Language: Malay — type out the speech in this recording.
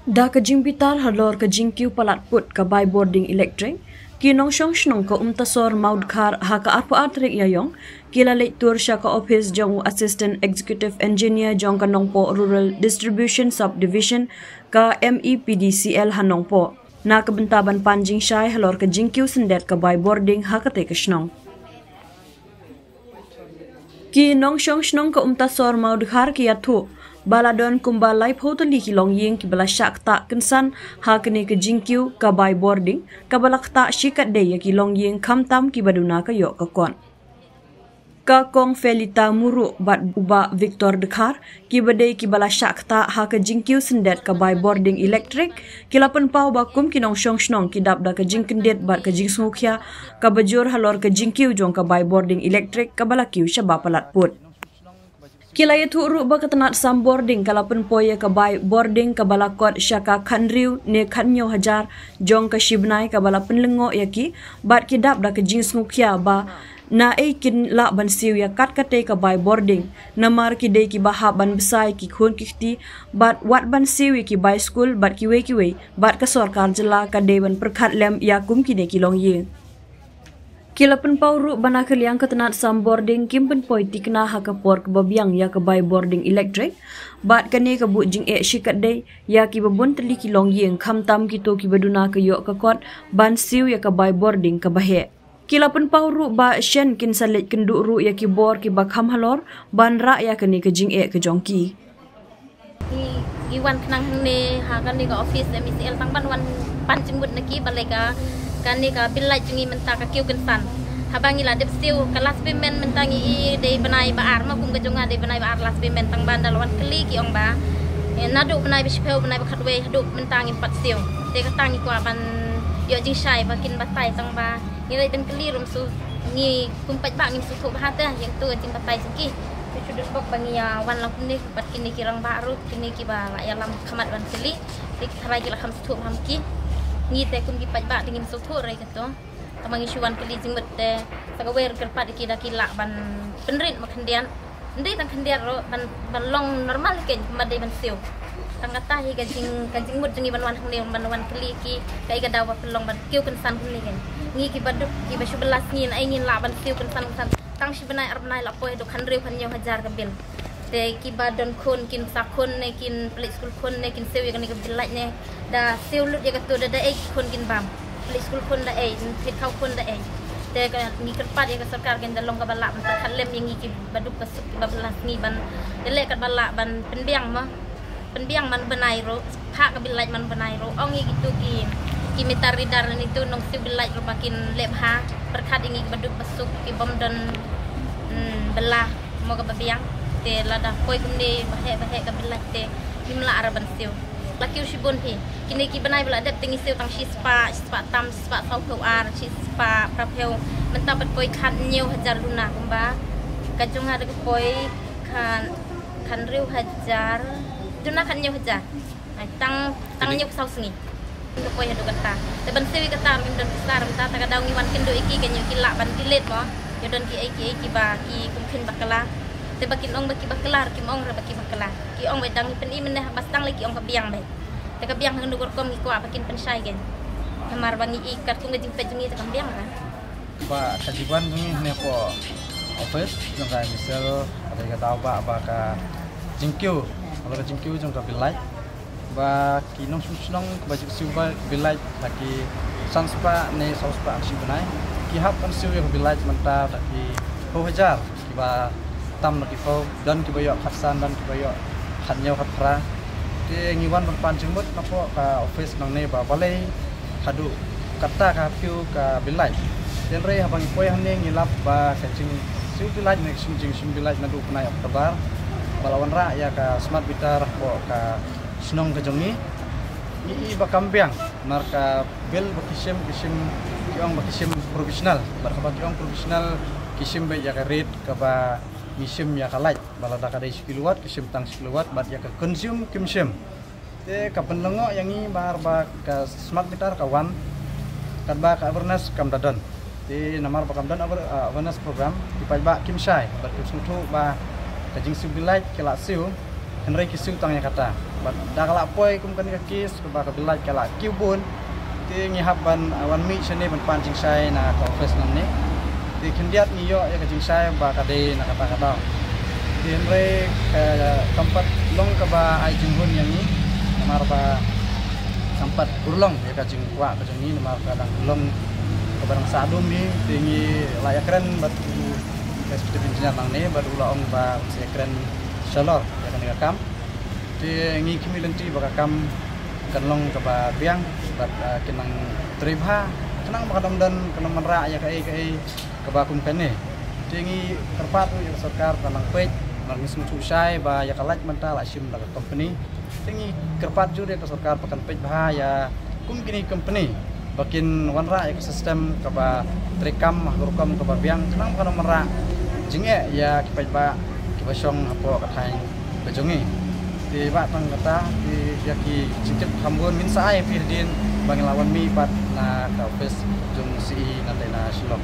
Da kajing pitar halor kajing kiu palat put ka by boarding electric ki nong shong shnong ka umtasor maud khar ha ka arpo atrik yayong kila late tour sha ka office jong assistant executive engineer jong ka nongpo rural distribution subdivision ka MEPDCL hanongpo na kabentaban panjing shai halor kajing kiu sendet ka by boarding ha ka te ka shnong ki nong shong shnong ka umtasor maud khar ki athu baladon kumbalai photoli ki long yeng ki bala shak ta kensan ha kene ke jingkiu ka by boarding ka balak ta shikat de ya ki long yeng kham tam ki baduna ka yo ka kon ka kong felita muru bat uba Victor Dekhar ki bade ki bala shak ta ha ka jingkiu sendet ka by boarding electric ki lapan pau ba kum ki nong shong shnong ki dap da ka jingkendet bat ka jing smukhya ka bajur halor ka jingkiu jong ka by boarding electric ka bala kiu shaba palat put kilaya tu ru ba katanat sam boarding kalapan poya ka by boarding ka balakot syaka khanriu ne khanyo hajar jong ka shibnai ka balapan lengo yaki bat kidap da ka jing smukhya ba na kin la ban siu ya kat kate ka by boarding namar ki de ki baha ban besai ki khon kifti bat wat ban siu ki by school bat ki we bat ka sarkar jela ka de ban perkhat lem ya kum ki de ki long ye kilapan pauru banakal yang ketenat sam boarding kimpen poi tikna ha ka por ka babiang ya ka by boarding electric bat kane ka bu jing e shikat de ya ki babun teli ki long yeng kham tam ki to ki baduna ka yo ka kot ban siu ya ka by boarding ka bahe kilapan pauru ba shen kin salet kendu ru ya ki bor ki ba kham halor ban ra ya kane ka jing e ka jongki iwan knang ne ha kan ni ka office MCL tang ban wan panjimut naki baleka kan ni ka bilai jungi menta ka kiu kensan habangi la dep siu kelas pimen mentangi i de benai baar ma kum kejonga de benai baar las pimen tang bandal wan keli ki ong ba nadu benai bispeu benai bakhatwe hadu mentangi pat siu de ka tangi kwa ban yo jing shai bakin batai tang ba ni lai ben keli rum su ni kum pat ba ngim su thu ba ta yang tu jing batai siki sudut bok bangi ya wan lam ni pat kini kirang baru kini ki ba la ya lam khamat wan keli dik tharai ki la kham su thu ham ki ni te kum ki pat ba dingim su thu rai ka to tamangi shuan keli jingmet te sagawer kerpat ki da ki la ban penrit makhendian ndai tang khendian ro ban long normal ke madai ban siu tang kata hi ka jing mut jingi ban wan khne ban wan keli ki kai ka dawa pelong ban kiu kan san keli kan ni ki baduk ki ba shubelas ni ai ngin la ban siu kan san tang shi benai arbenai la poi do khan riu khan nyo hajar ka bil te ki ba don khon kin sa khon ne kin play school khon ne kin siu ya kan ka bilai ne da siu lut ya ka to da ai khon kin bam play school khon da ai fit khau khon da ai te ka ni kerpat ya ka sarkar kan dalong ka bala ban khalem yang ki baduk ka suk ba belas ni ban dele ka bala ban penbiang man benai ro pha ka bilai man benai ro ong ki tu ki mitari dar ni tu nong siu bilai ro bakin lep ha perkhat ingi baduk pasuk ki bom don belah mo ka babiang te lada koi kumne bahe ka bilai te himla araban siu lakiu shibun hi kini ki benai bela dep tingi siu tang shi spa tam spa sau ko ar shi spa prapeu mentap poi khat nyeu hajar luna kumba kajung ada ke poi kan riu hajar tuna kan nyeu hajar tang nyeu sau sengi untuk poi hadu kata te ban siu kata min don besar menta ta kadang ngiwan kendo iki kan nyeu kila ban kilet mo yo don ki ki ba ki kumkin bakala te bakin ong baki bakalar ki ong ra baki bakala ki ong wedang pen i meneh bastang lagi ong kabiang dai te kabiang hang nugur kom ki kwa bakin pensai gen kamar bangi ikat ku ngajing pejungi te kabiang kan ba kajiban ngi ne ko office jong ka misal ada ka tahu ba ka jingkiu kalau ka jingkiu jong ka bilai ba ki nong sunong ba jik siu ba bilai lagi sanspa ne sauspa aksi benai ki hap an siu ya bilai menta tapi ho hajar ki ba tam lagi fo dan ki bayo khatsan dan ki bayo khatnyau khatra te ngiwan ban jingmut napo ka office nang ne ba balai hadu kata ka piu ka bilai den re habang poi hane ngilap ba ka jing siu bilai ne jing bilai na du kunai oktober balawan ra ya ka smart bitar ko ka snong ka jongi i ba kambiang marka bel bakisim kiong bakisim profesional barka kiong profesional kisim ba ya ka rate ka ba kisim ya kalai balada ka dai kilowatt kisim tang kilowatt bat ya ka consume kimsim te ka penlengo yang i bar ba ka smart meter ka wan kan ba ka awareness kam dadon te namar ba kam dan awareness program di pa ba kimsai bat kim sutu ba ka jing siu bilai kila siu henry kisiu tang ya kata bat dagalak poi kum kan kis ke ba ka bilaj kala kibun ti ngihaban awan mi sene ban pancing sai na ka office nam ni ti kendiat ni yo ya ka jing sai ba ka de na kata kata ti re tempat long ka ba ai jinghun yang ni namar ba tempat urlong ya ka jing kwa ka jing ni namar ka dang long ka barang sadum ni tingi layak keren bat seperti pinjanya nang ni bat ula ong ba se keren shalor ya kan kam ti ngi kimi lenti ba kam kanlong ka ba biang bat kinang tribha kenang makadam dan kenang menra ya kai ka ba kum kene tingi terpat ya sarkar kanang pej nang sum susai ba ya kalaj menta la sim la company tingi kerpat jure ka sarkar pakan pej bah ya kum kini company bakin wanra ya sistem ka ba trekam mahrukom ka ba biang kenang makadam menra jinge ya kipej ba kibasong apo kathai bejongi di ba tang kata di yaki cintip hambun min sae pirdin bangin lawan mi pat na ka office jung si na tena silok